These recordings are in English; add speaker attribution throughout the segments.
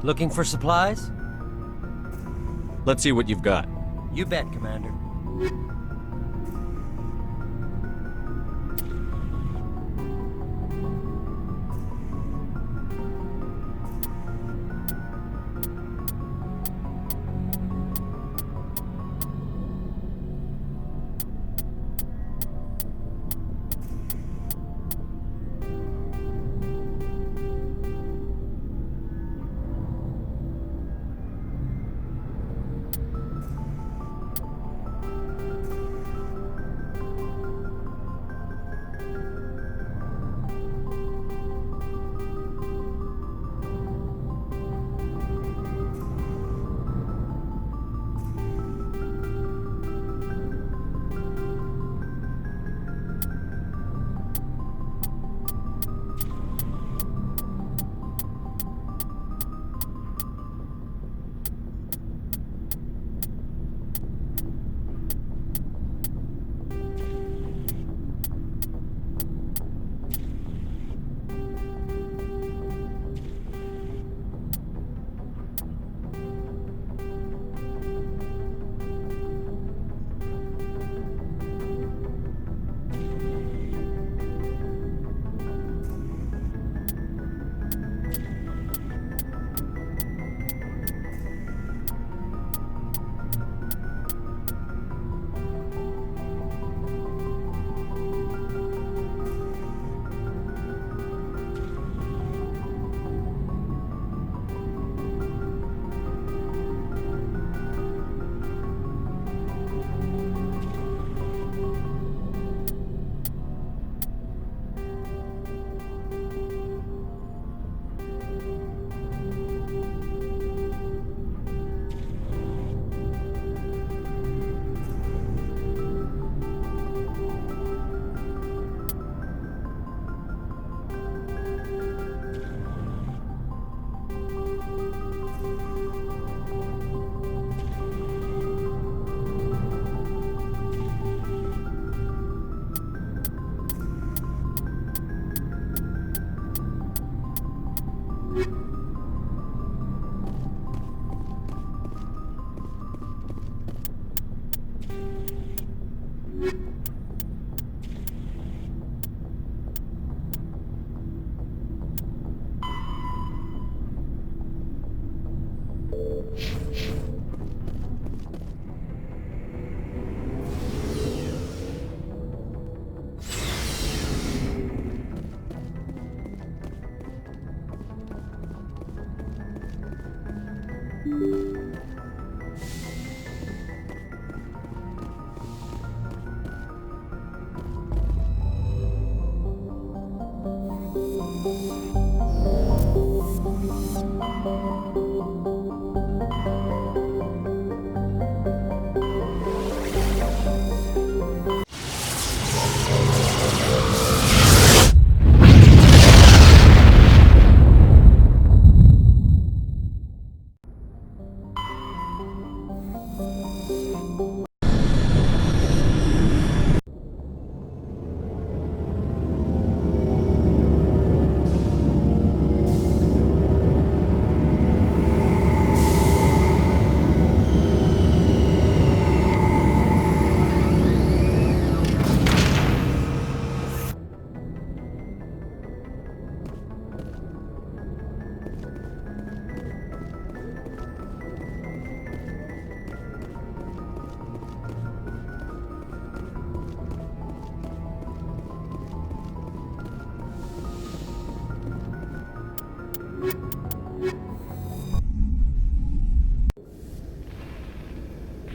Speaker 1: Looking for supplies?
Speaker 2: Let's see what you've got.
Speaker 1: You bet, Commander.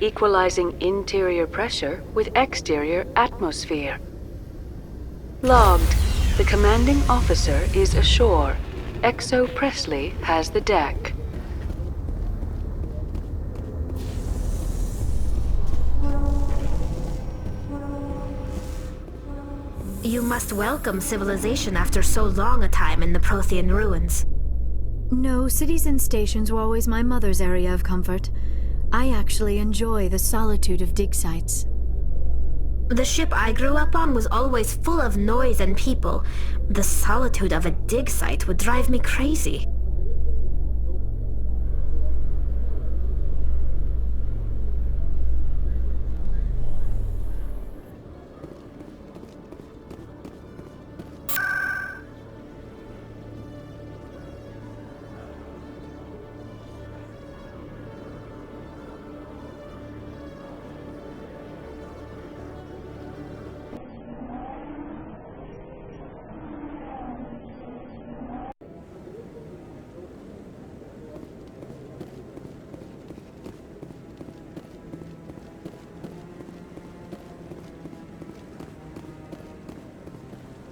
Speaker 3: Equalizing interior pressure with exterior atmosphere. Logged. The commanding officer is ashore. Exo Presley has the deck.
Speaker 4: You must welcome civilization after so long a time in the Prothean ruins.
Speaker 5: No, cities and stations were always my mother's area of comfort. I actually enjoy the solitude of dig sites.
Speaker 4: The ship I grew up on was always full of noise and people. The solitude of a dig site would drive me crazy.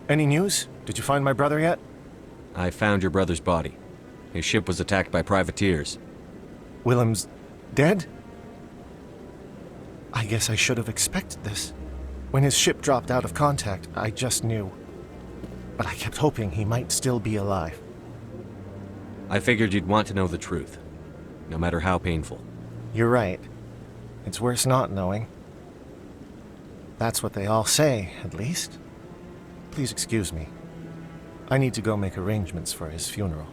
Speaker 6: Any news? Did you find my brother yet?
Speaker 2: I found your brother's body. His ship was attacked by privateers.
Speaker 6: Willem's dead? I guess I should have expected this. When his ship dropped out of contact, I just knew. But I kept hoping he might still be alive.
Speaker 2: I figured you'd want to know the truth, no matter how painful.
Speaker 6: You're right. It's worse not knowing. That's what they all say, at least. Please excuse me. I need to go make arrangements for his funeral.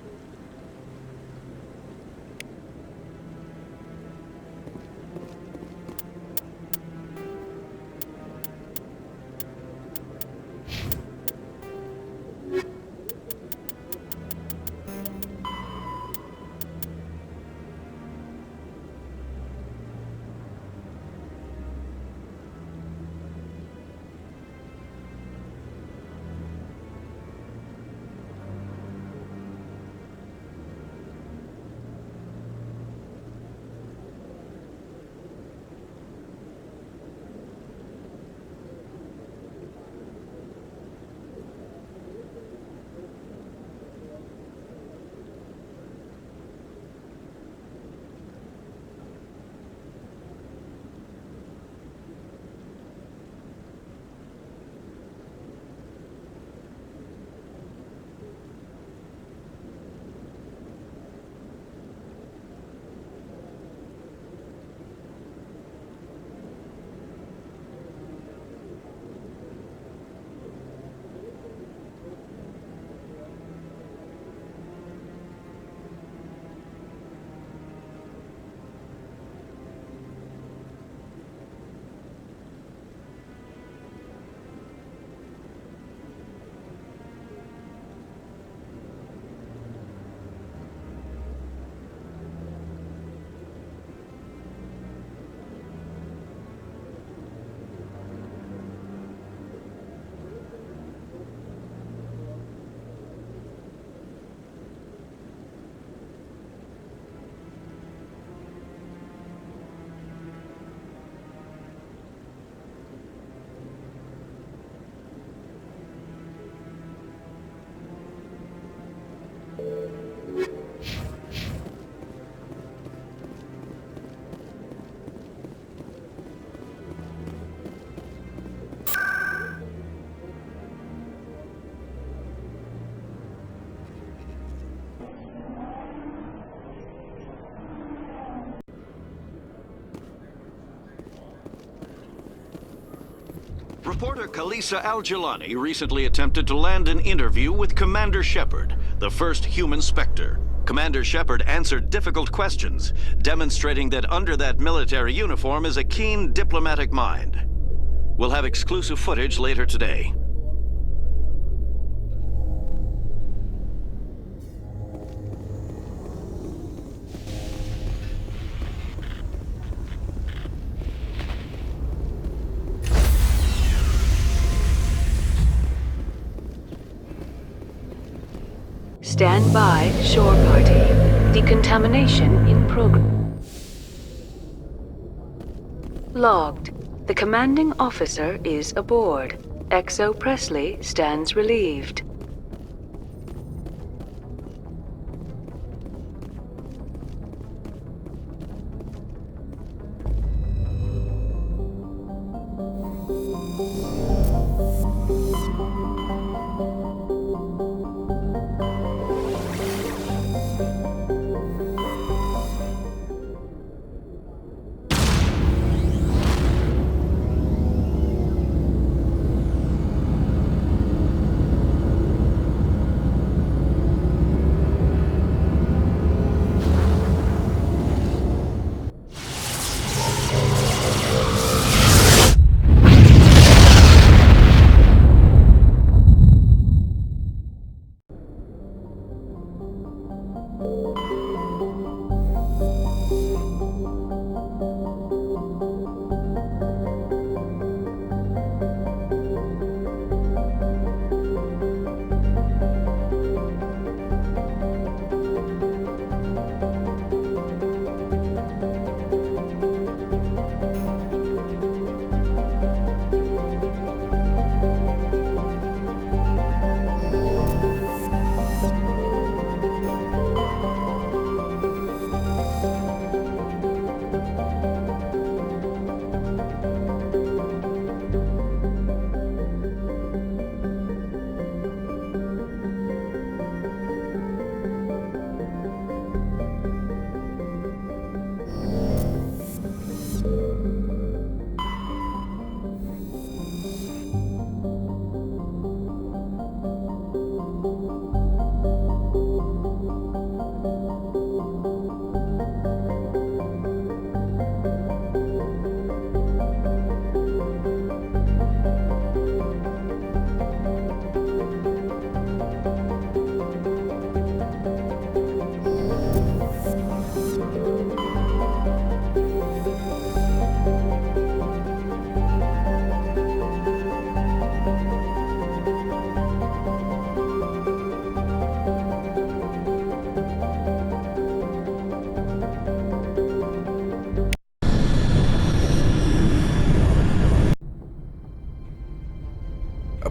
Speaker 7: Reporter Kalisa Al-Jilani recently attempted to land an interview with Commander Shepard, the first human Spectre. Commander Shepard answered difficult questions, demonstrating that under that military uniform is a keen diplomatic mind. We'll have exclusive footage later today.
Speaker 3: Stand by, shore party. Decontamination in progress. Logged. The commanding officer is aboard. XO Presley stands relieved.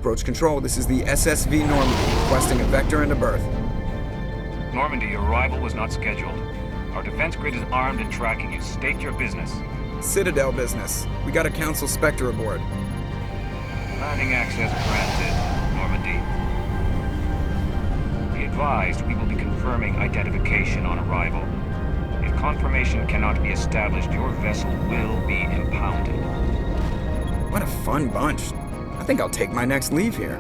Speaker 8: Approach control, this is the SSV Normandy, requesting a vector and a berth.
Speaker 9: Normandy, your arrival was not scheduled. Our defense grid is armed and tracking you. State your business.
Speaker 8: Citadel business. We got a Council Spectre aboard.
Speaker 9: Landing access granted, Normandy. Be advised, we will be confirming identification on arrival. If confirmation cannot be established, your vessel will be impounded.
Speaker 8: What a fun bunch. I think I'll take my next leave here.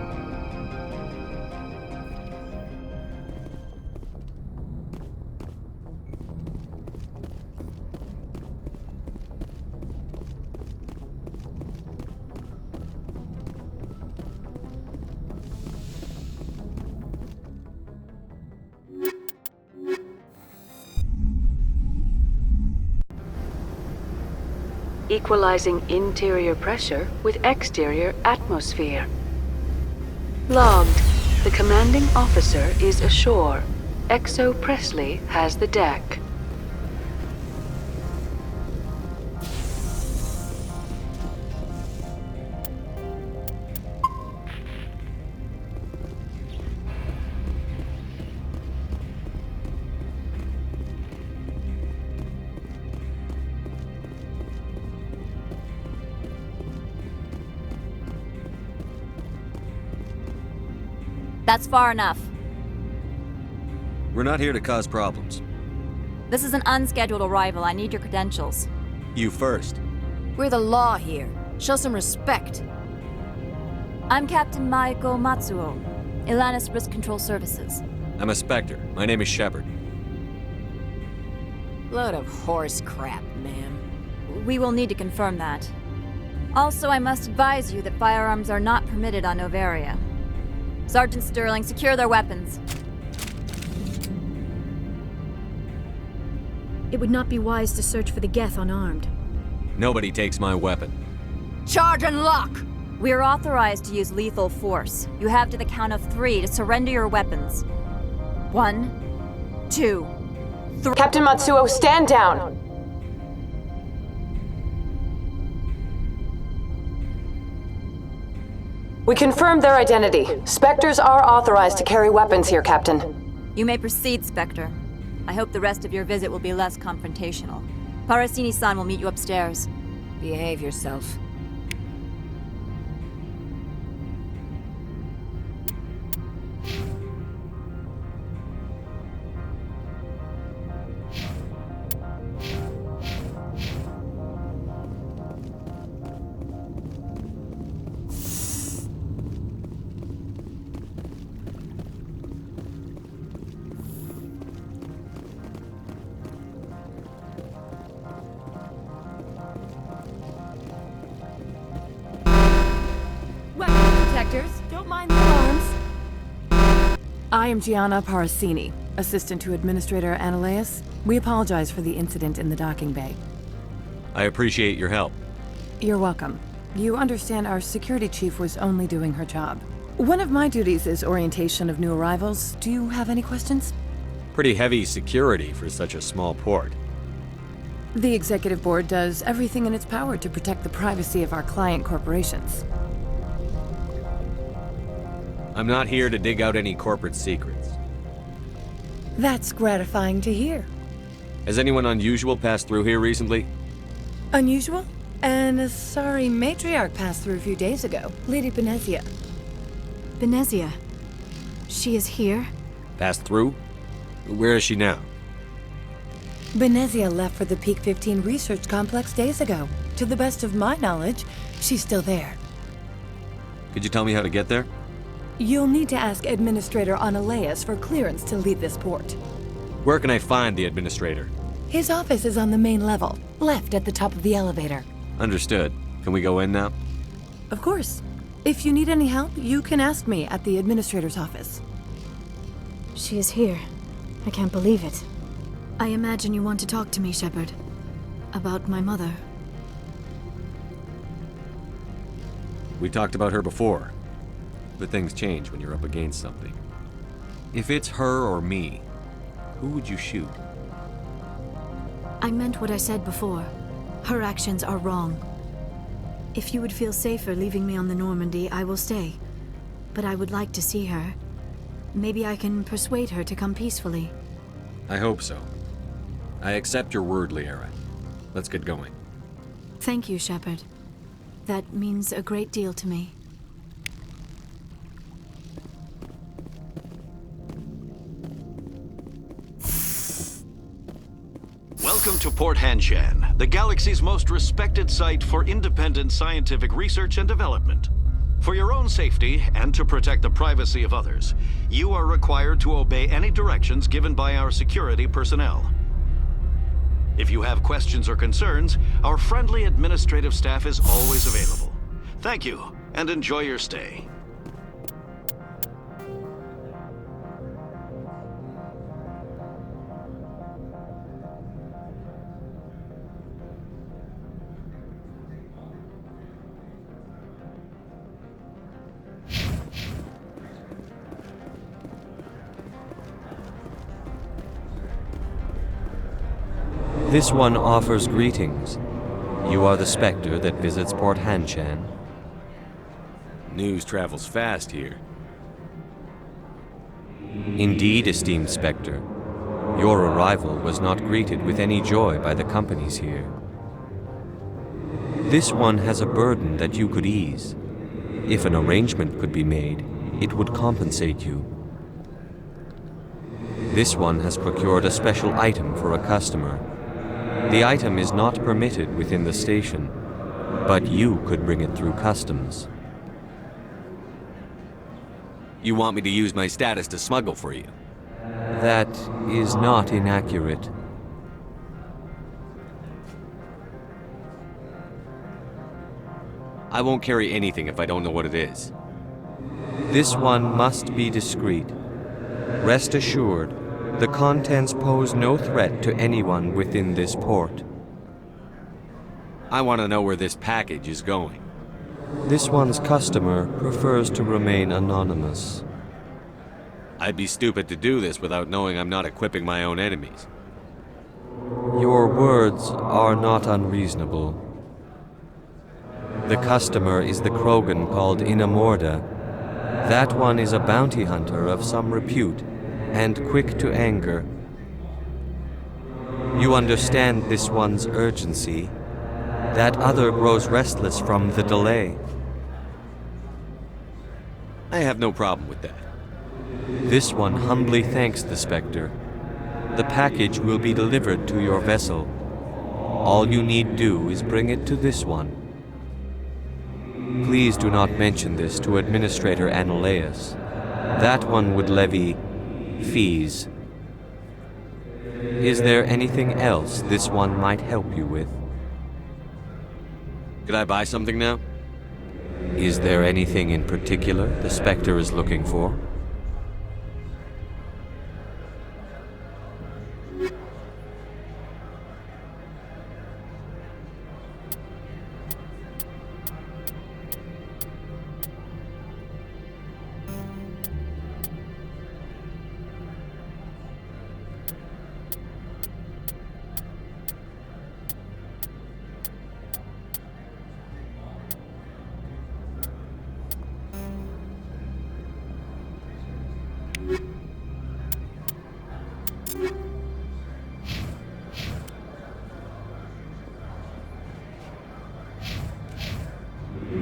Speaker 3: Equalizing interior pressure with exterior atmosphere. Logged. The commanding officer is ashore. Exo Presley has the deck.
Speaker 10: That's far enough.
Speaker 2: We're not here to cause problems.
Speaker 10: This is an unscheduled arrival. I need your credentials.
Speaker 2: You first.
Speaker 11: We're the law here. Show some respect.
Speaker 10: I'm Captain Maiko Matsuo, Ilanis Risk Control Services.
Speaker 2: I'm a Spectre. My name is Shepard.
Speaker 11: Load of horse crap, ma'am.
Speaker 10: We will need to confirm that. Also, I must advise you that firearms are not permitted on Novaria. Sergeant Sterling, secure their weapons.
Speaker 5: It would not be wise to search for the Geth unarmed.
Speaker 2: Nobody takes my weapon.
Speaker 11: Charge and lock!
Speaker 10: We are authorized to use lethal force. You have to the count of 3 to surrender your weapons. 1, 2, 3.
Speaker 12: Captain Matsuo, stand down! We confirmed their identity. Spectres are authorized to carry weapons here, Captain.
Speaker 10: You may proceed, Spectre. I hope the rest of your visit will be less confrontational. Parasini-san will meet you upstairs.
Speaker 11: Behave yourself. Don't mind the alarms. I am Gianna Parasini, assistant to Administrator Ananias. We apologize for the incident in the docking bay.
Speaker 2: I appreciate your help.
Speaker 11: You're welcome. You understand our security chief was only doing her job. One of my duties is orientation of new arrivals. Do you have any questions?
Speaker 2: Pretty heavy security for such a small port.
Speaker 11: The executive board does everything in its power to protect the privacy of our client corporations.
Speaker 2: I'm not here to dig out any corporate secrets.
Speaker 11: That's gratifying to hear.
Speaker 2: Has anyone unusual passed through here recently?
Speaker 11: Unusual? And a sorry matriarch passed through a few days ago. Lady Benezia.
Speaker 5: Benezia? She is here?
Speaker 2: Passed through? Where is she now?
Speaker 11: Benezia left for the Peak 15 research complex days ago. To the best of my knowledge, she's still there.
Speaker 2: Could you tell me how to get there?
Speaker 11: You'll need to ask Administrator Ananias for clearance to leave this port.
Speaker 2: Where can I find the Administrator?
Speaker 11: His office is on the main level, left at the top of the elevator.
Speaker 2: Understood. Can we go in now?
Speaker 11: Of course. If you need any help, you can ask me at the Administrator's office.
Speaker 5: She is here. I can't believe it. I imagine you want to talk to me, Shepard. About my mother.
Speaker 2: We talked about her before. But things change when you're up against something. If it's her or me, who would you shoot?
Speaker 5: I meant what I said before. Her actions are wrong. If you would feel safer leaving me on the Normandy, I will stay. but I would like to see her. Maybe I can persuade her to come peacefully.
Speaker 2: I hope so. I accept your word, Liara. Let's get going.
Speaker 5: Thank you, Shepard. That means a great deal to me.
Speaker 7: Welcome to Port Hanshan, the galaxy's most respected site for independent scientific research and development. For your own safety and to protect the privacy of others, you are required to obey any directions given by our security personnel. If you have questions or concerns, our friendly administrative staff is always available. Thank you, and enjoy your stay.
Speaker 2: This one offers greetings. You are the Spectre that visits Port Hanshan. News travels fast here. Indeed, esteemed Spectre. Your arrival was not greeted with any joy by the companies here. This one has a burden that you could ease. If an arrangement could be made, it would compensate you. This one has procured a special item for a customer. The item is not permitted within the station, but you could bring it through customs. You want me to use my status to smuggle for you? That is not inaccurate. I won't carry anything if I don't know what it is. This one must be discreet. Rest assured, the contents pose no threat to anyone within this port. I want to know where this package is going. This one's customer prefers to remain anonymous. I'd be stupid to do this without knowing I'm not equipping my own enemies. Your words are not unreasonable. The customer is the Krogan called Inamorda. That one is a bounty hunter of some repute, and quick to anger. You understand this one's urgency. That other grows restless from the delay. I have no problem with that. This one humbly thanks the Spectre. The package will be delivered to your vessel. All you need do is bring it to this one. Please do not mention this to Administrator Annaleus. That one would levy fees. Is there anything else this one might help you with? Could I buy something now? Is there anything in particular the Spectre is looking for?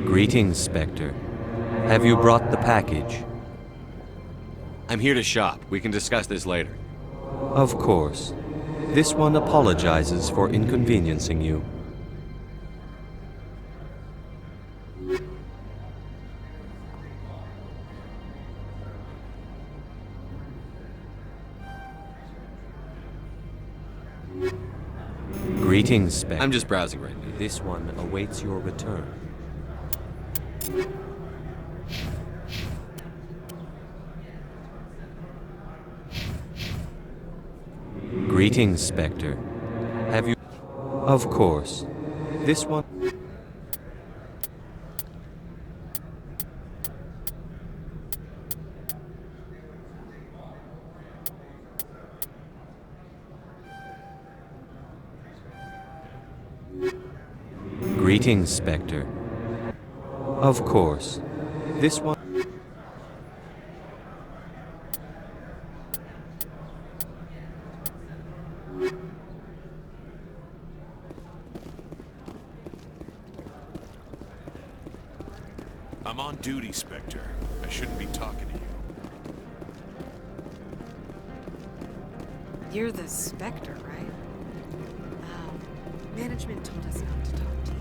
Speaker 2: Greetings, Spectre. Have you brought the package? I'm here to shop. We can discuss this later. Of course. This one apologizes for inconveniencing you. Greetings, Spectre. I'm just browsing right now. This one awaits your return. Greetings, Spectre. Have you... Of course. This one... Greetings, Spectre. Of course. This one...
Speaker 13: I'm on duty, Spectre. I shouldn't be talking to you.
Speaker 14: You're the Spectre, right? Management told us not to talk to you.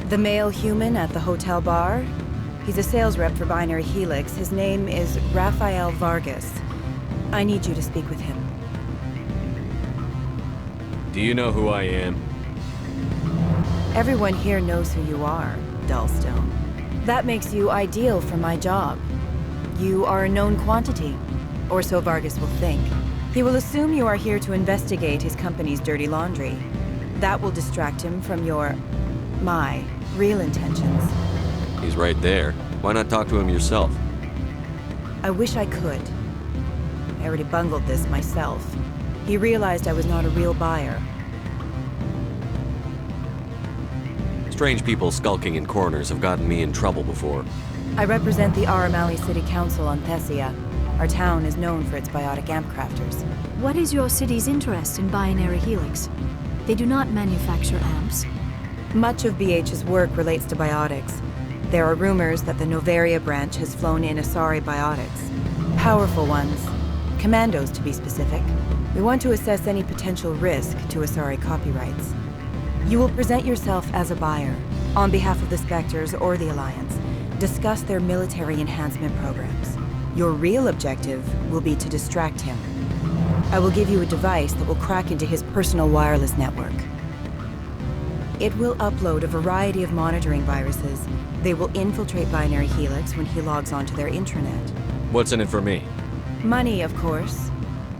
Speaker 15: The male human at the hotel bar? He's a sales rep for Binary Helix. His name is Rafael Vargas. I need you to speak with him.
Speaker 2: Do you know who I am?
Speaker 15: Everyone here knows who you are, Dullstone. That makes you ideal for my job. You are a known quantity, or so Vargas will think. He will assume you are here to investigate his company's dirty laundry. That will distract him from my real intentions.
Speaker 2: He's right there. Why not talk to him yourself?
Speaker 15: I wish I could. I already bungled this myself. He realized I was not a real buyer.
Speaker 2: Strange people skulking in corners have gotten me in trouble before.
Speaker 15: I represent the Aramali City Council on Thessia. Our town is known for its biotic amp crafters.
Speaker 5: What is your city's interest in Binary Helix? They do not manufacture amps.
Speaker 15: Much of BH's work relates to biotics. There are rumors that the Noveria branch has flown in Asari biotics. Powerful ones. Commandos, to be specific. We want to assess any potential risk to Asari copyrights. You will present yourself as a buyer, on behalf of the Spectres or the Alliance. Discuss their military enhancement programs. Your real objective will be to distract him. I will give you a device that will crack into his personal wireless network. It will upload a variety of monitoring viruses. They will infiltrate Binary Helix when he logs onto their intranet.
Speaker 2: What's in it for me?
Speaker 15: Money, of course.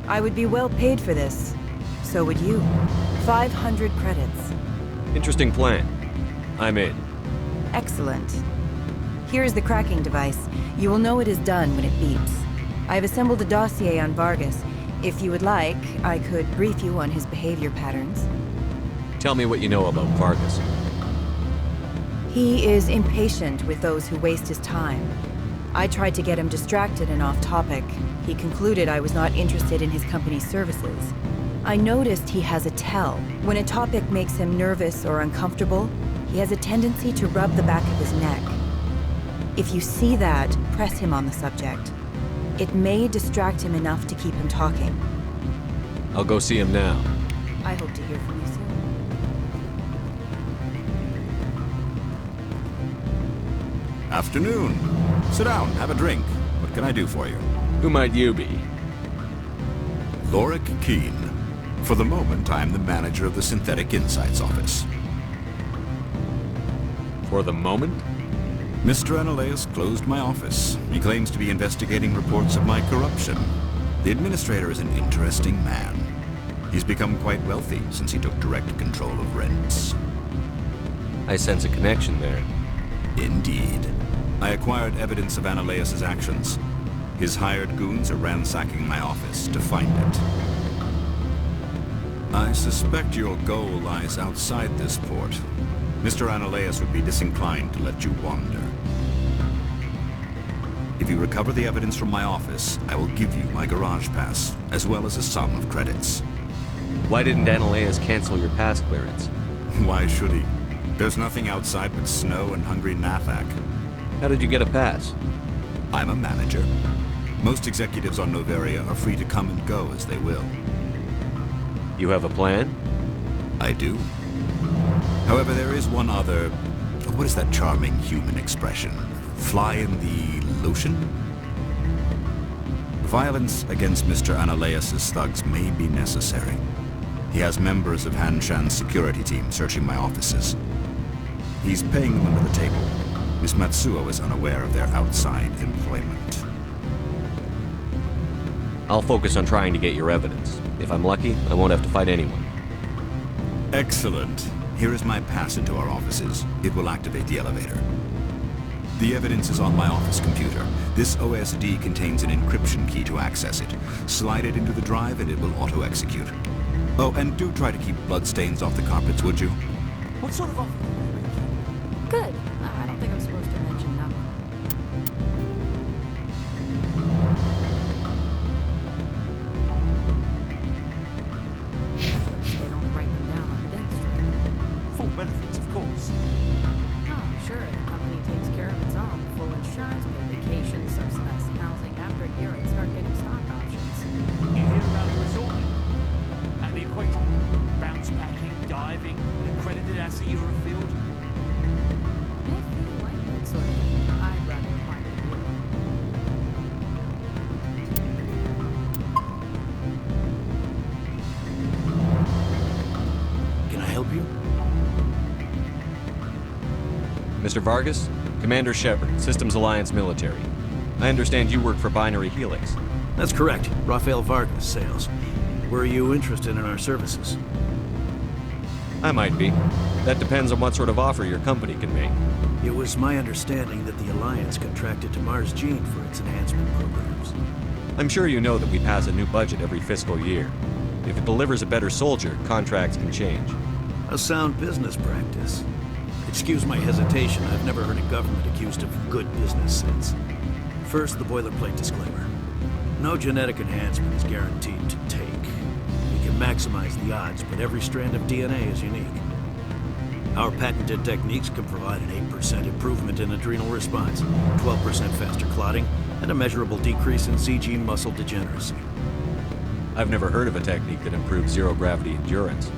Speaker 15: I would be well paid for this. So would you. 500 credits.
Speaker 2: Interesting plan. I'm in.
Speaker 15: Excellent. Here is the cracking device. You will know it is done when it beeps. I have assembled a dossier on Vargas. If you would like, I could brief you on his behavior patterns.
Speaker 2: Tell me what you know about Vargas.
Speaker 15: He is impatient with those who waste his time. I tried to get him distracted and off topic. He concluded I was not interested in his company's services. I noticed he has a tell. When a topic makes him nervous or uncomfortable, he has a tendency to rub the back of his neck. If you see that, press him on the subject. It may distract him enough to keep him talking.
Speaker 2: I'll go see him now.
Speaker 15: I hope to hear from you soon.
Speaker 16: Afternoon. Sit down, have a drink. What can I do for you?
Speaker 2: Who might you be?
Speaker 16: Lorik Keen. For the moment, I am the manager of the Synthetic Insights Office.
Speaker 2: For the moment?
Speaker 16: Mr. Analaeus closed my office. He claims to be investigating reports of my corruption. The administrator is an interesting man. He's become quite wealthy since he took direct control of rents.
Speaker 2: I sense a connection there.
Speaker 16: Indeed. I acquired evidence of Analaeus' actions. His hired goons are ransacking my office to find it. I suspect your goal lies outside this port. Mr. Analaeus would be disinclined to let you wander. If you recover the evidence from my office, I will give you my garage pass, as well as a sum of credits.
Speaker 2: Why didn't Analaeus cancel your pass clearance?
Speaker 16: Why should he? There's nothing outside but snow and hungry Nathak.
Speaker 2: How did you get a pass?
Speaker 16: I'm a manager. Most executives on Noveria are free to come and go as they will.
Speaker 2: You have a plan?
Speaker 16: I do. However, there is one other... What is that charming human expression? Fly in the lotion? Violence against Mr. Analaeus' thugs may be necessary. He has members of Han Shan's security team searching my offices. He's paying them under the table. Miss Matsuo is unaware of their outside employment.
Speaker 2: I'll focus on trying to get your evidence. If I'm lucky, I won't have to fight anyone.
Speaker 16: Excellent. Here is my pass into our offices. It will activate the elevator. The evidence is on my office computer. This OSD contains an encryption key to access it. Slide it into the drive and it will auto-execute. Oh, and do try to keep bloodstains off the carpets, would you?
Speaker 1: What sort of offer?
Speaker 11: Good. I don't think I'm supposed to mention numbers. They don't write them down on the desk.
Speaker 1: Full benefits, of course.
Speaker 11: Oh, sure. The company takes care of its own. Full insurance, paid vacation, subsidized housing. After a year, I'd start getting stock options.
Speaker 1: You hear about the resort and the equator? Bounce packing, diving, an accredited ASA Eurofield.
Speaker 11: If you like that sort of thing, I'd rather apply to you.
Speaker 1: Can I help you?
Speaker 2: Mr. Vargas? Commander Shepard, Systems Alliance Military. I understand you work for Binary Helix.
Speaker 17: That's correct. Rafael Vargas, sales. Were you interested in our services?
Speaker 2: I might be. That depends on what sort of offer your company can make.
Speaker 17: It was my understanding that the Alliance contracted to Mars Gene for its enhancement programs.
Speaker 2: I'm sure you know that we pass a new budget every fiscal year. If it delivers a better soldier, contracts can change.
Speaker 17: A sound business practice. Excuse my hesitation, I've never heard a government accused of good business sense. First, the boilerplate disclaimer. No genetic enhancement is guaranteed to take. You can maximize the odds, but every strand of DNA is unique. Our patented techniques can provide an 8% improvement in adrenal response, 12% faster clotting, and a measurable decrease in CG muscle degeneracy.
Speaker 2: I've never heard of a technique that improves zero-gravity endurance.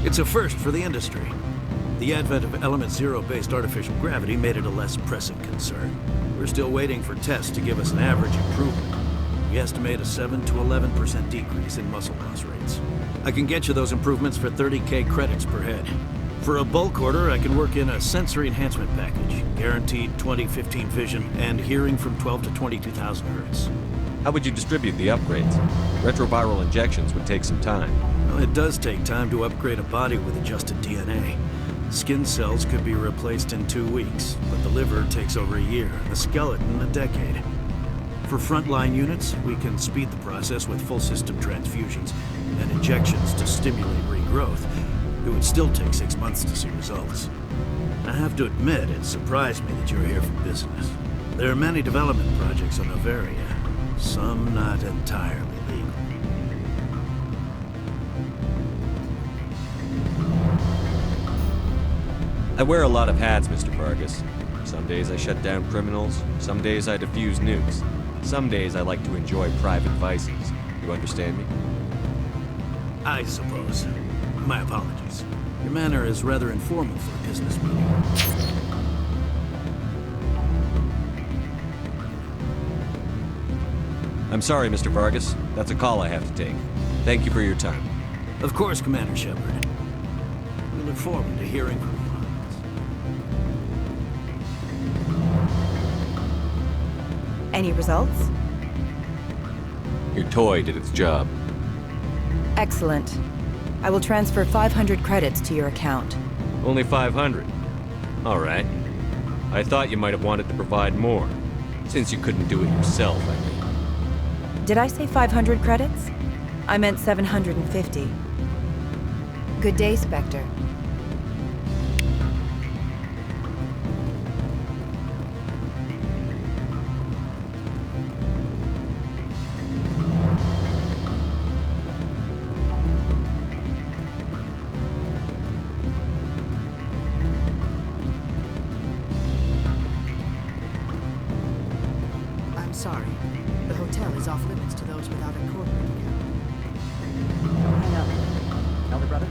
Speaker 17: It's a first for the industry. The advent of element zero-based artificial gravity made it a less pressing concern. We're still waiting for tests to give us an average improvement. We estimate a 7 to 11% decrease in muscle loss rates. I can get you those improvements for 30K credits per head. For a bulk order, I can work in a sensory enhancement package, guaranteed 20/15 vision, and hearing from 12 to 22,000 hertz.
Speaker 2: How would you distribute the upgrades? Retroviral injections would take some time.
Speaker 17: Well, it does take time to upgrade a body with adjusted DNA. Skin cells could be replaced in 2 weeks, but the liver takes over a year, the skeleton a decade. For frontline units, we can speed the process with full system transfusions and injections to stimulate regrowth. It would still take 6 months to see results. I have to admit, it surprised me that you're here for business. There are many development projects on Noveria, some not entirely legal.
Speaker 2: I wear a lot of hats, Mr. Vargas. Some days I shut down criminals, some days I defuse nukes. Some days I like to enjoy private vices. You understand me?
Speaker 17: I suppose. My apologies. Your manner is rather informal for a business meeting.
Speaker 2: I'm sorry, Mr. Vargas. That's a call I have to take. Thank you for your time.
Speaker 17: Of course, Commander Shepard. We look forward to hearing from you.
Speaker 15: Any results?
Speaker 2: Your toy did its job.
Speaker 15: Excellent. I will transfer 500 credits to your account.
Speaker 2: Only 500. All right. I thought you might have wanted to provide more, since you couldn't do it yourself, I mean.
Speaker 15: Did I say 500 credits? I meant 750. Good day, Spectre.
Speaker 14: Sorry. The hotel is off limits to those without a corporate account.
Speaker 18: Don't hang up. Elder brother?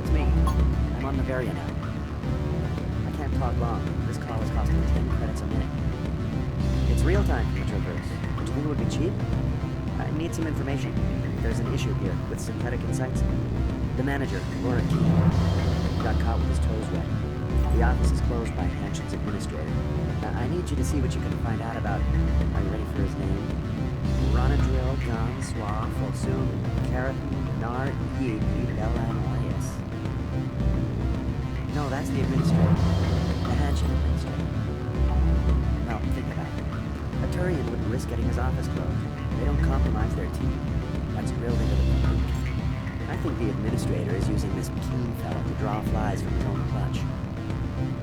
Speaker 18: It's me. I'm on Noveria now. I can't talk long. This call is costing 10 credits a minute. It's real time from the Traverse. Do you think it would be cheap? I need some information. There's an issue here with synthetic insights. The manager, Laura Keane, got caught with his toes wet. The office is closed by Hanshin's administrator. I need you to see what you can find out about. Are you ready for his name? Ronadrill Histoire, Folsum, Keratin, Nard, EAP, Bella, and Elias. No, that's the administrator. The Hanshin administrator. Well, think about it. A Turian wouldn't risk getting his office closed. They don't compromise their team. That's drilled into the boot. I think the administrator is using this keen fellow to draw flies from his own clutch.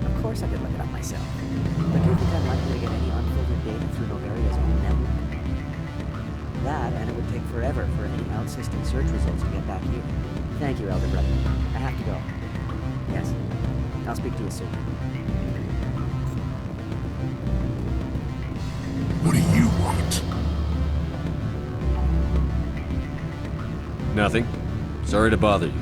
Speaker 18: Of course I could look it up myself. But do you think I'm likely to get any unfiltered data through Novaria's own network? That, and it would take forever for any out-system search results to get back here. Thank you, Elder Brother. I have to go. Yes. I'll speak to you soon.
Speaker 16: What do you want?
Speaker 19: Nothing. Sorry to bother you.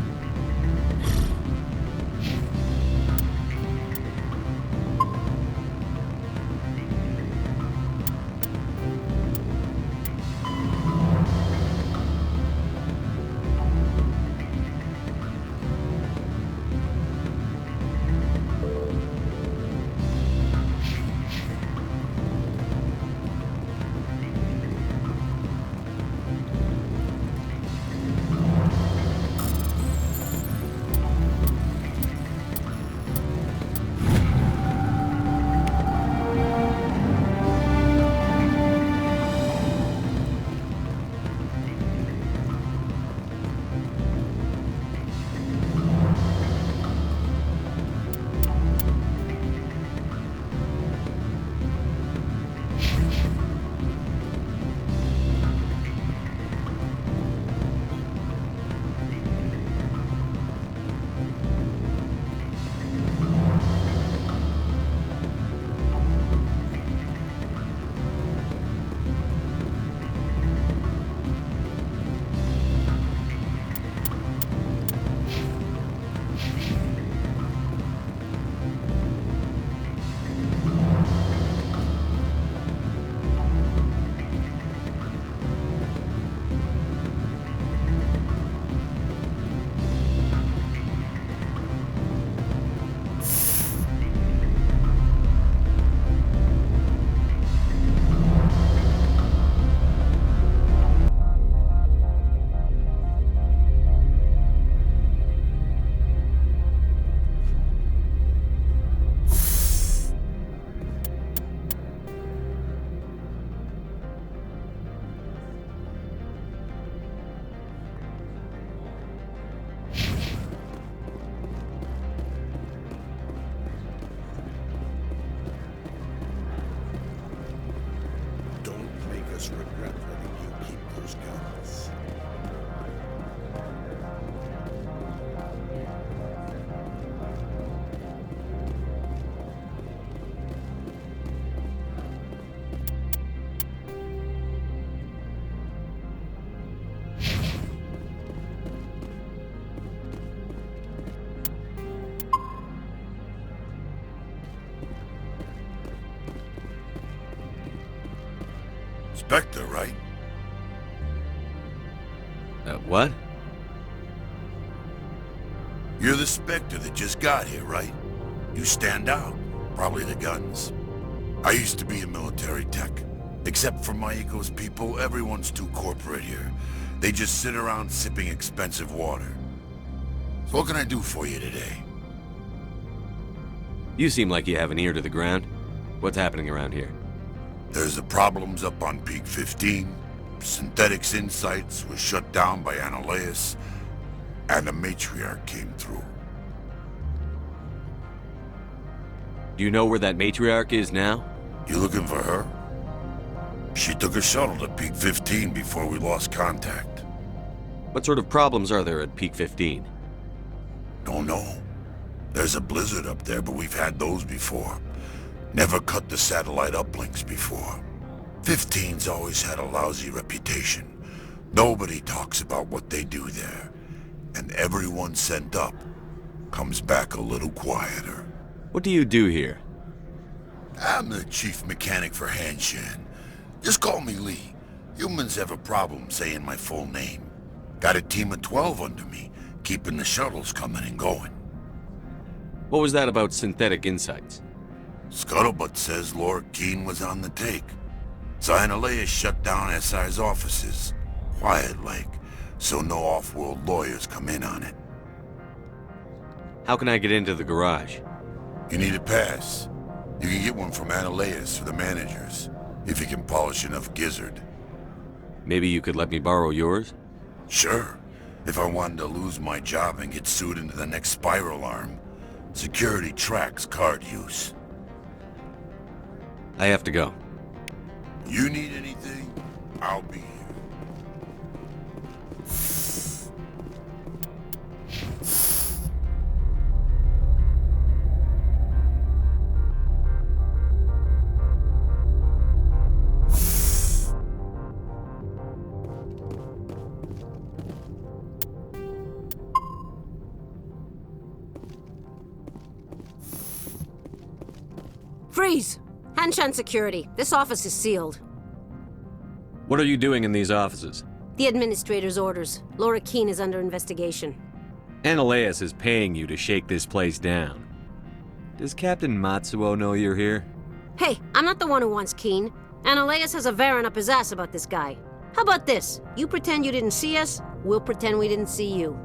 Speaker 16: Regret letting you keep those guns. Spectre, right?
Speaker 19: What?
Speaker 16: You're the Spectre that just got here, right? You stand out. Probably the guns. I used to be in military tech. Except for Maiko's people, everyone's too corporate here. They just sit around sipping expensive water. So what can I do for you today?
Speaker 19: You seem like you have an ear to the ground. What's happening around here?
Speaker 16: There's the problems up on Peak 15. Synthetics Insights was shut down by Analeus, and the Matriarch came through.
Speaker 19: Do you know where that Matriarch is now?
Speaker 16: You looking for her? She took a shuttle to Peak 15 before we lost contact.
Speaker 19: What sort of problems are there at Peak 15?
Speaker 16: Don't know. There's a blizzard up there, but we've had those before. Never cut the satellite uplinks before. 15's always had a lousy reputation. Nobody talks about what they do there. And everyone sent up comes back a little quieter.
Speaker 19: What do you do here?
Speaker 16: I'm the chief mechanic for Hanshin. Just call me Lee. Humans have a problem saying my full name. Got a team of 12 under me, keeping the shuttles coming and going.
Speaker 19: What was that about Synthetic Insights?
Speaker 16: Scuttlebutt says Lord Keene was on the take. So Analeus shut down SI's offices.
Speaker 20: quiet-like, so no off-world lawyers come in on it.
Speaker 19: How can I get into the garage?
Speaker 20: You need a pass. You can get one from Analeus or the managers, if you can polish enough gizzard.
Speaker 19: Maybe you could let me borrow yours?
Speaker 20: Sure. If I wanted to lose my job and get sued into the next spiral arm, security tracks card use.
Speaker 19: I have to go.
Speaker 20: You need anything, I'll be here.
Speaker 21: Freeze! Hanshan security. This office is sealed.
Speaker 19: What are you doing in these offices?
Speaker 21: The administrator's orders. Laura Keene is under investigation.
Speaker 19: Analeus is paying you to shake this place down. Does Captain Matsuo know you're here?
Speaker 21: Hey, I'm not the one who wants Keene. Analeus has a Varen up his ass about this guy. How about this? You pretend you didn't see us, we'll pretend we didn't see you.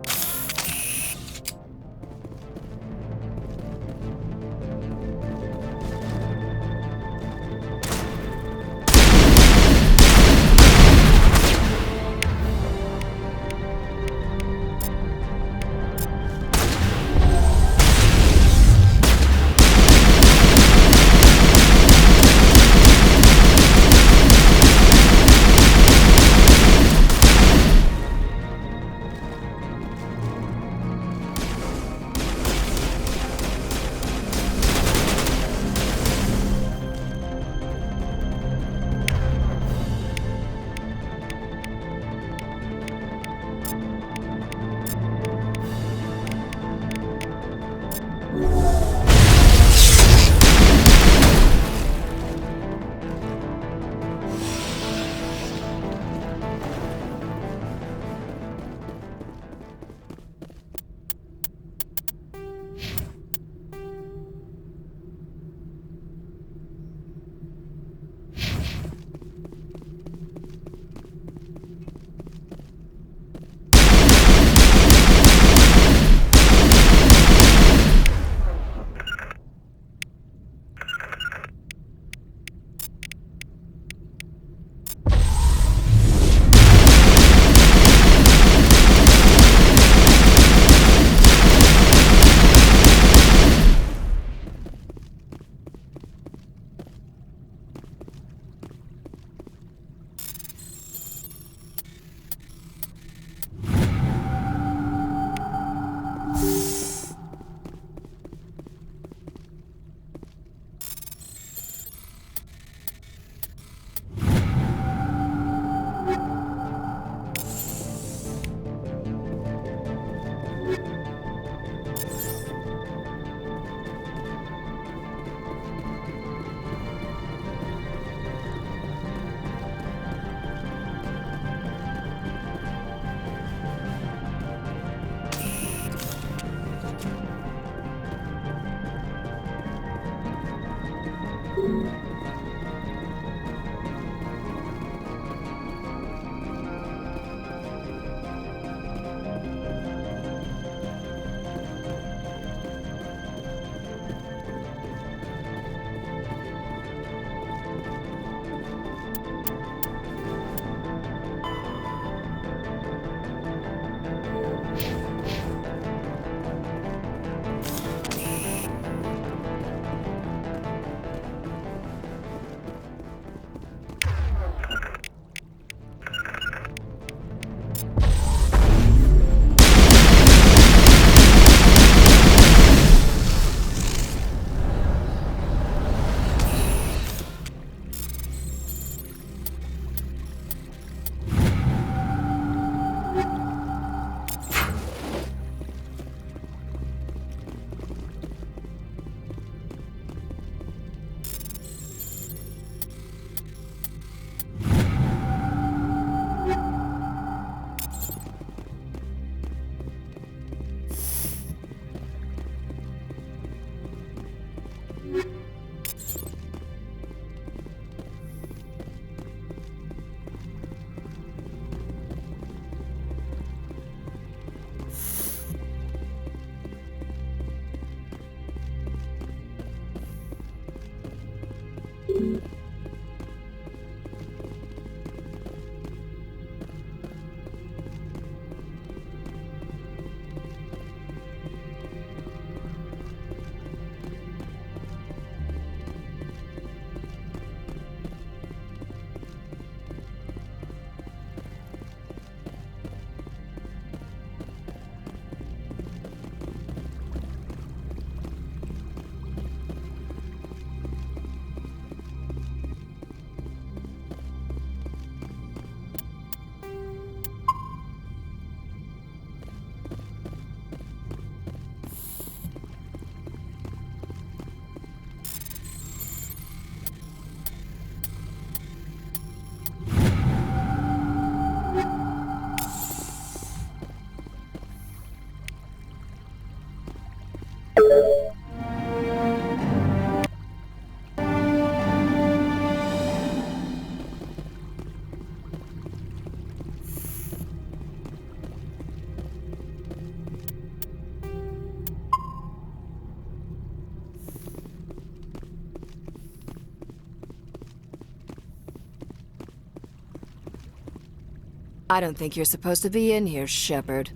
Speaker 14: I don't think you're supposed to be in here, Shepard.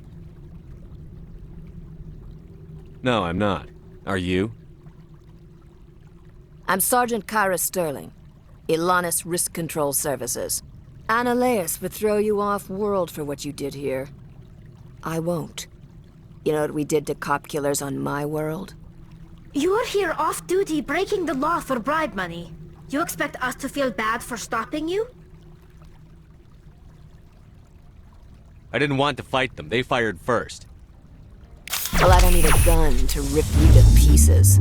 Speaker 19: No, I'm not. Are you?
Speaker 14: I'm Sergeant Kyra Sterling, Ilanis Risk Control Services. Annaleus would throw you off-world for what you did here. I won't. You know what we did to cop killers on my world?
Speaker 4: You're here off-duty breaking the law for bribe money. You expect us to feel bad for stopping you?
Speaker 19: I didn't want to fight them. They fired first.
Speaker 14: Well, I don't need a gun to rip you to pieces.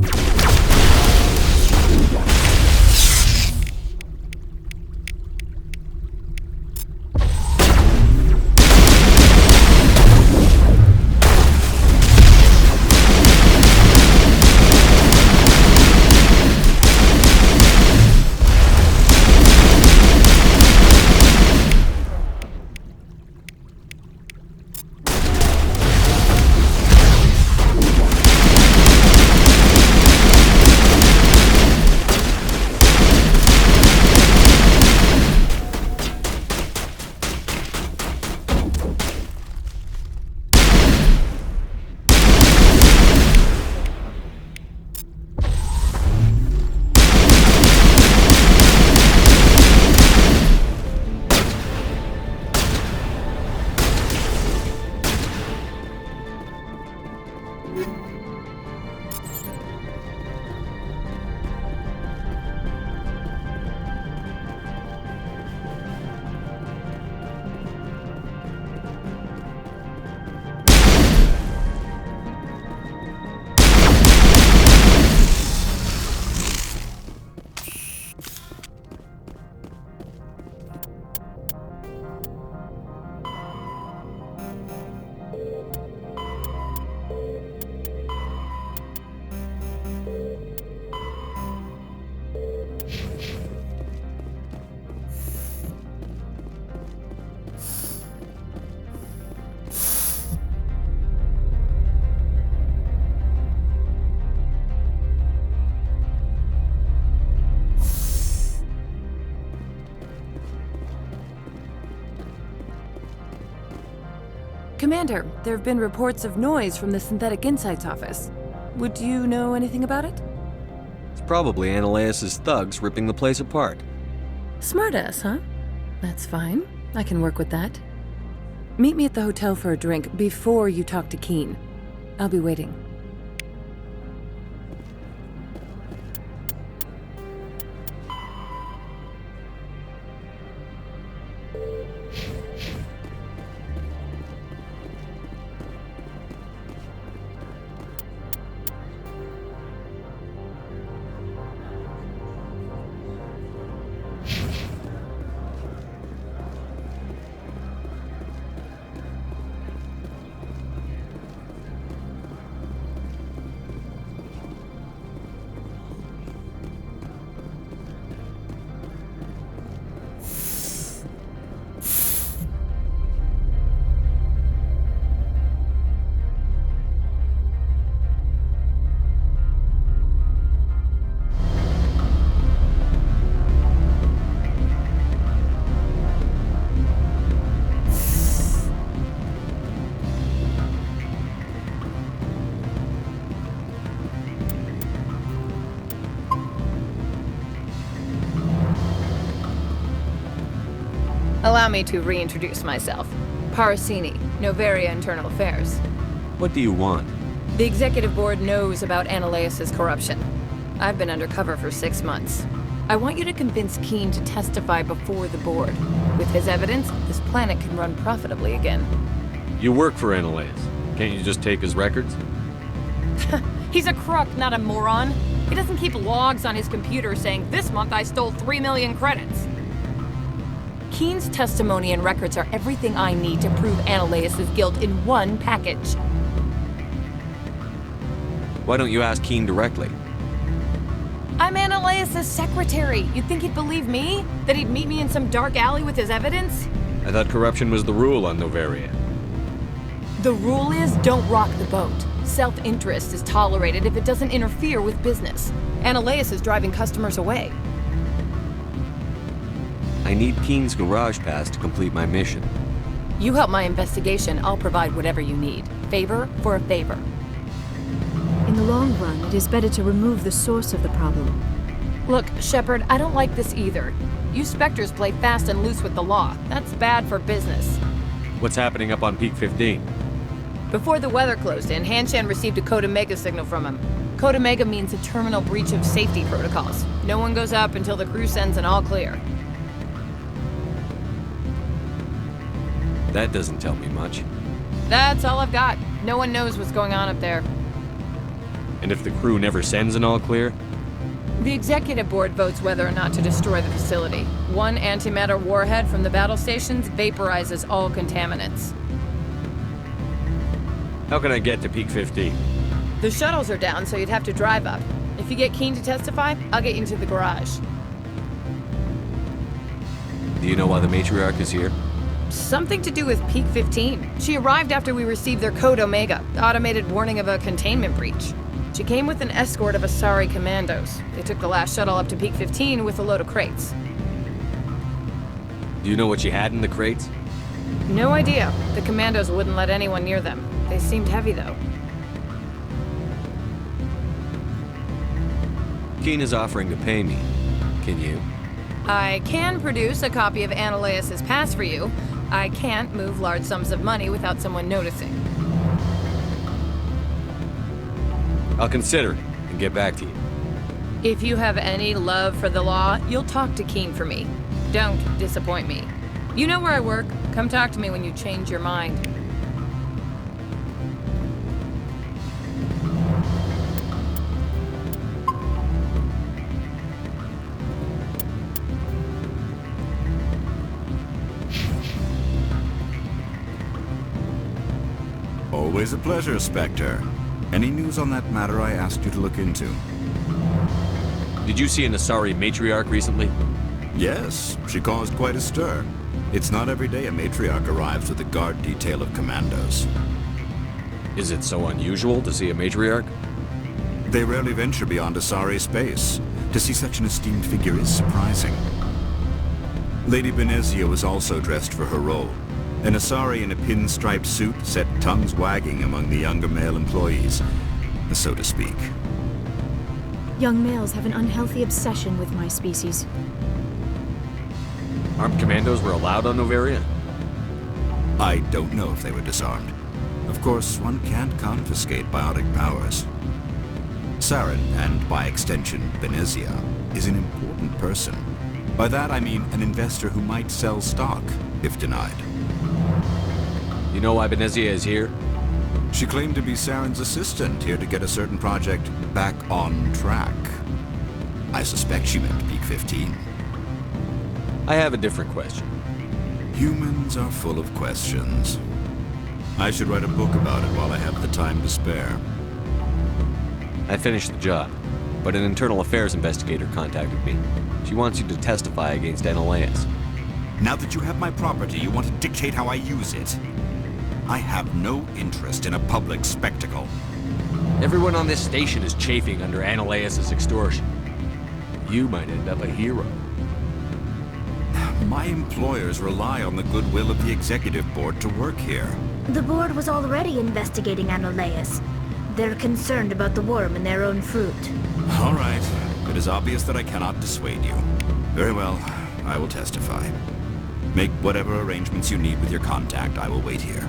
Speaker 11: Commander, there have been reports of noise from the Synthetic Insights office. Would you know anything about it?
Speaker 19: It's probably Annaleus' thugs ripping the place apart.
Speaker 11: Smartass, huh? That's fine. I can work with that. Meet me at the hotel for a drink before you talk to Keen. I'll be waiting.
Speaker 22: Allow me to reintroduce myself. Parasini, Novaria Internal Affairs.
Speaker 19: What do you want?
Speaker 22: The Executive Board knows about Annaleus' corruption. I've been undercover for 6 months. I want you to convince Keen to testify before the Board. With his evidence, this planet can run profitably again.
Speaker 19: You work for Annaleus. Can't you just take his records?
Speaker 22: He's a crook, not a moron. He doesn't keep logs on his computer saying, "This month I stole 3 million credits." Keen's testimony and records are everything I need to prove Annaleus' guilt in one package.
Speaker 19: Why don't you ask Keen directly?
Speaker 22: I'm Analaeus' secretary. You'd think he'd believe me? That he'd meet me in some dark alley with his evidence?
Speaker 19: I thought corruption was the rule on Noveria.
Speaker 22: The rule is don't rock the boat. Self-interest is tolerated if it doesn't interfere with business. Analaeus is driving customers away.
Speaker 19: I need Keen's garage pass to complete my mission.
Speaker 22: You help my investigation, I'll provide whatever you need. Favor for a favor.
Speaker 5: In the long run, it is better to remove the source of the problem.
Speaker 22: Look, Shepard, I don't like this either. You Spectres play fast and loose with the law. That's bad for business.
Speaker 19: What's happening up on Peak 15?
Speaker 22: Before the weather closed in, Hanshan received a Code Omega signal from him. Code Omega means a terminal breach of safety protocols. No one goes up until the crew sends an all clear.
Speaker 19: That doesn't tell me much.
Speaker 22: That's all I've got. No one knows what's going on up there.
Speaker 19: And if the crew never sends an all clear?
Speaker 22: The executive board votes whether or not to destroy the facility. One antimatter warhead from the battle stations vaporizes all contaminants.
Speaker 19: How can I get to Peak 15?
Speaker 22: The shuttles are down, so you'd have to drive up. If you get Keen to testify, I'll get you into the garage.
Speaker 19: Do you know why the matriarch is here?
Speaker 22: Something to do with Peak 15. She arrived after we received their Code Omega, automated warning of a containment breach. She came with an escort of Asari commandos. They took the last shuttle up to Peak 15 with a load of crates.
Speaker 19: Do you know what she had in the crates?
Speaker 22: No idea. The commandos wouldn't let anyone near them. They seemed heavy, though.
Speaker 19: Keen is offering to pay me. Can you?
Speaker 22: I can produce a copy of Analaeus' pass for you. I can't move large sums of money without someone noticing.
Speaker 19: I'll consider it and get back to you.
Speaker 22: If you have any love for the law, you'll talk to Keen for me. Don't disappoint me. You know where I work. Come talk to me when you change your mind.
Speaker 16: Always a pleasure, Spectre. Any news on that matter I asked you to look into?
Speaker 19: Did you see an Asari matriarch recently?
Speaker 16: Yes, she caused quite a stir. It's not every day a matriarch arrives with a guard detail of commandos.
Speaker 19: Is it so unusual to see a matriarch?
Speaker 16: They rarely venture beyond Asari space. To see such an esteemed figure is surprising. Lady Benezia was also dressed for her role. An Asari in a pinstriped suit set tongues wagging among the younger male employees, so to speak.
Speaker 5: Young males have an unhealthy obsession with my species.
Speaker 19: Armed commandos were allowed on Noveria?
Speaker 16: I don't know if they were disarmed. Of course, one can't confiscate biotic powers. Saren, and by extension, Benezia, is an important person. By that I mean an investor who might sell stock, if denied.
Speaker 19: You know why Benezia is here?
Speaker 16: She claimed to be Saren's assistant, here to get a certain project back on track. I suspect she meant Peak 15.
Speaker 19: I have a different question.
Speaker 16: Humans are full of questions. I should write a book about it while I have the time to spare.
Speaker 19: I finished the job, but an internal affairs investigator contacted me. She wants you to testify against Analaeus.
Speaker 16: Now that you have my property, you want to dictate how I use it. I have no interest in a public spectacle.
Speaker 19: Everyone on this station is chafing under Analaeus' extortion. You might end up a hero.
Speaker 16: My employers rely on the goodwill of the executive board to work here.
Speaker 4: The board was already investigating Analaeus. They're concerned about the worm in their own fruit.
Speaker 16: All right. It is obvious that I cannot dissuade you. Very well. I will testify. Make whatever arrangements you need with your contact. I will wait here.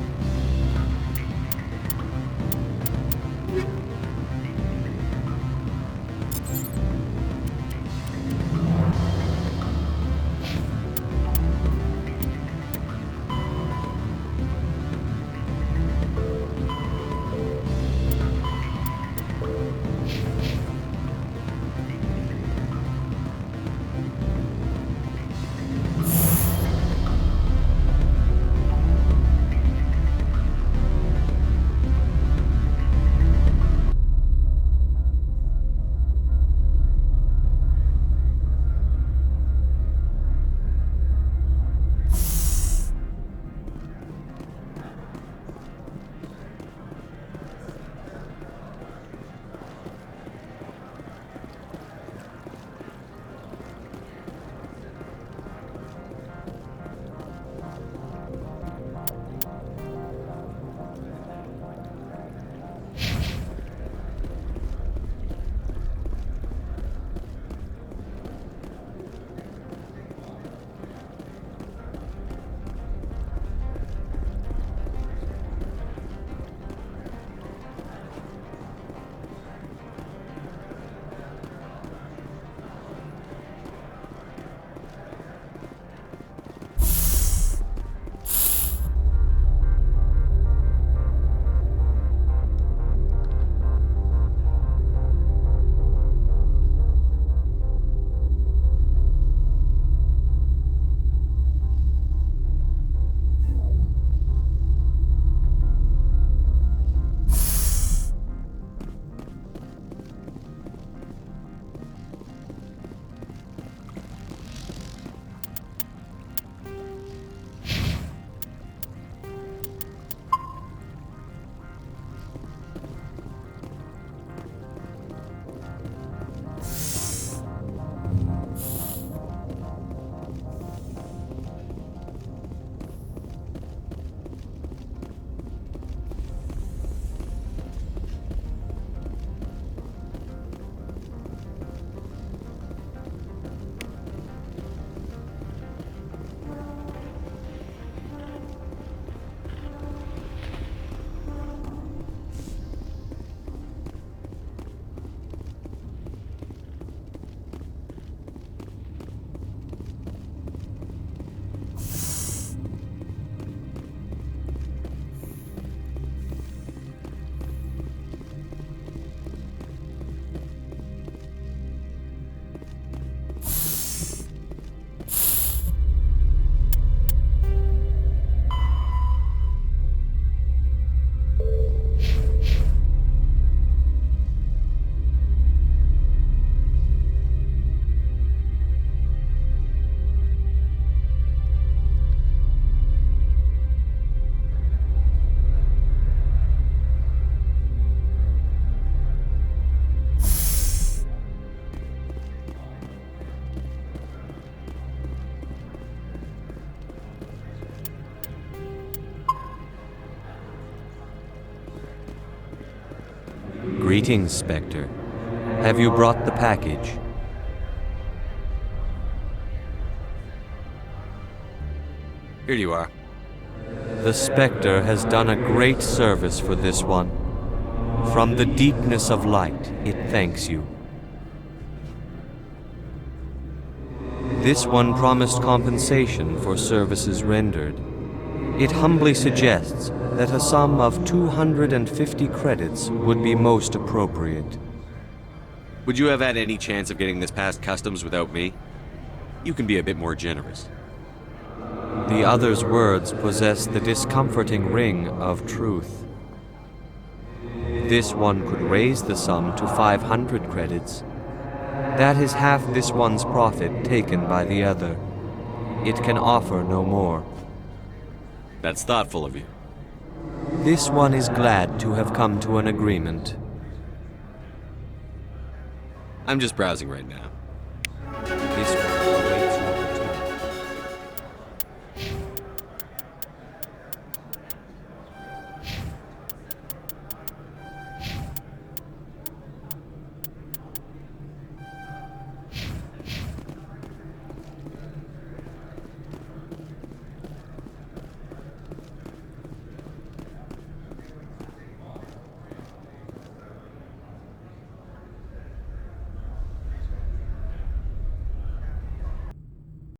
Speaker 2: Greetings, Spectre. Have you brought the package?
Speaker 19: Here you are.
Speaker 2: The Spectre has done a great service for this one. From the deepness of light, it thanks you. This one promised compensation for services rendered. It humbly suggests that a sum of 250 credits would be most appropriate.
Speaker 19: Would you have had any chance of getting this past customs without me? You can be a bit more generous.
Speaker 2: The other's words possess the discomforting ring of truth. This one could raise the sum to 500 credits. That is half this one's profit taken by the other. It can offer no more.
Speaker 19: That's thoughtful of you.
Speaker 2: This one is glad to have come to an agreement.
Speaker 19: I'm just browsing right now.